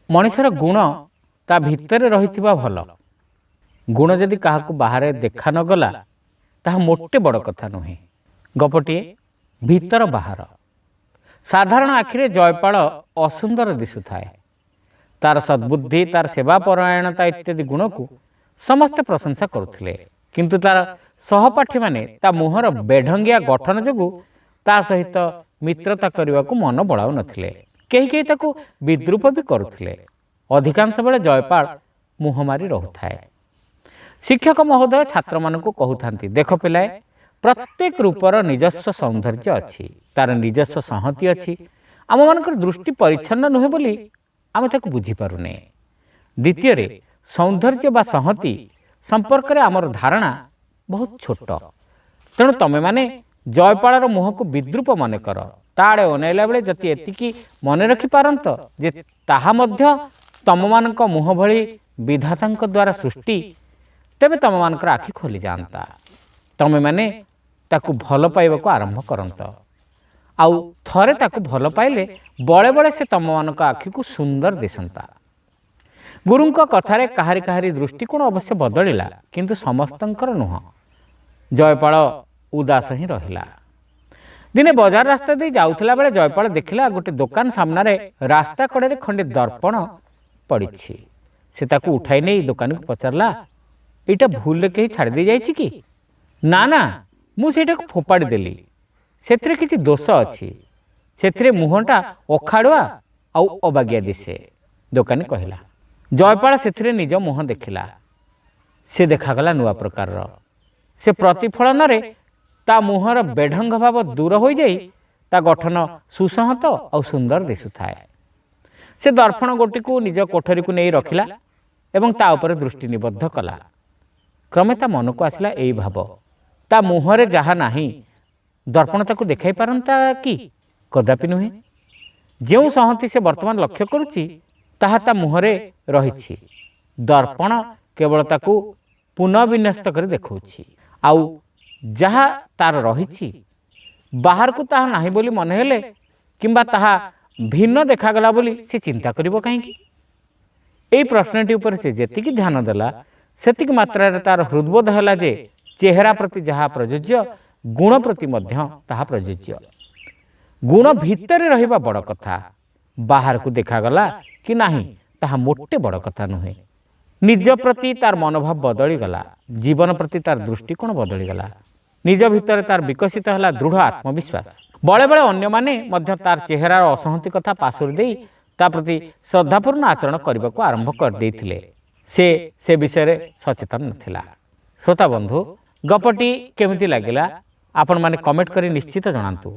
मनुष्यर गुण ता भितर रही भल गुण जदि क्या बाहर देखा न गला ताहा मोटे बड़ कथा नुहे। गपटे भीतर बाहर साधारण आखिरे जयपाल असुंदर दिशुए। तार सद्बुद्धि तार सेवापरायणता इत्यादि गुण को समस्ते प्रशंसा करुले, किंतु तार सहपाठी माने ता मुहर बेढंगिया गठन जोगु ता सहित मित्रता करने को मन बड़ाऊ नथिले। कहीं कहीं ताकू विद्रूप भी करुले। अधिकांश बेले जयपाल मुह मारी रोथाए। शिक्षक महोदय छात्र मान कहते देख पिलाए, प्रत्येक रूपर निजस्व सौंदर्य अच्छी, तार निजस्व संहति अच्छी। आम मान दृष्टि परिच्छन्न नुहे बोली आम ताकू बुझीपारुने। द्वितीय सौंदर्य बा संहति संपर्क में आमर धारणा बहुत छोट। तेणु तमें माने जयपाल मुह को विद्रूप मन कर ताड़े अनैला बेले जति एतिकी मन रखि पारंत जे ताहा मध्य तम मानक मुह भली विधाता द्वारा सृष्टि, तेबे तम मानकर आखि खोली जाता। तमें माने ताकू भल पाइबा को आरंभ करंत। आउ थरे ताकू भल पाइले बड़े बड़े से तम मानक आखि को सुंदर दिसंता। गुरुंक कथारे काहारी काहारी दृष्टिकोण अवश्य बदलिला, किंतु समस्तंकर नुह। जयपाल उदास ही रहिला। दिने बाजार रास्ता दे जाउथला बेले जयपाल देखिला गोटे दुकान सामने रास्ता कड़े खंडे दर्पण पड़ी। से ताकू उठाई नहीं दुकान को पचारला, इटा भूल कहीं छाड़ दी जाइछि कि? ना ना, मुझे फोपाड़ी देली। सेथिरे किछि दोष अछि। सेथिरे मुहटा अखाड़ुआ आउ अबागिया दिसे, दुकानी कहला। जयपाल सेथिरे निज मुह देखिला। से देखागला नुआ प्रकार। से प्रतिफलन रे ता मुहर बेढंग भाव दूर हो जाई ता गठन सुसंहत और सुंदर दिशुए। से दर्पण गोटी को निज कोठरी को नहीं रखिला एवं ता ऊपर दृष्टि निबद्ध कला। क्रमे ता मन को आसला एई भाव, ता मुहरे जहा नाही दर्पण ताकू देखाई पारंता कि? कदापि नुहे। जो संहति से वर्तमान लक्ष्य करुच्ची ताहा ता मुहरे रहिछि। दर्पण केवल ताकू पुनः विन्यस्त कर देखौछि। आउ जहा तार रहिछि बाहर को ताहा नाही बोली मन हेले किंबा ताहा भिन्न देखागला बोली से चिंता करिवो काहेकि? एई प्रश्नटी ऊपर से जेतिकी ध्यान देला सेतिक मात्रा रे तार हृदबोध होला जे चेहरा प्रति जहा प्रयोज्य गुण प्रति मध्य ताहा प्रयोज्य। गुण भितर रहिबा बड़ कथा, बाहर को देखागला कि नाही ताहा मोटे बड़ कथा नुहे। निज प्रति तार मनोभाव बदली गला, जीवन प्रति तार दृष्टिकोण बदली गला। निज भितर तार विकसित है दृढ़ आत्मविश्वास। बड़े बड़े अन्य माने मध्य तार चेहरार असहति कथा पासुरी देई ता प्रति श्रद्धापूर्ण आचरण करने को आरंभ कर देथिले। से विषय रे सचेतन नथिला। श्रोता बंधु, गपटी केमिति लागिला आपण माने कमेंट करी निश्चित जणांतु।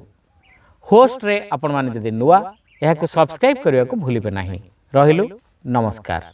होस्ट रे आपण माने जदि नुआ एहा को सब्सक्राइब करिया को भूलिबे नाही। रहिलु, नमस्कार।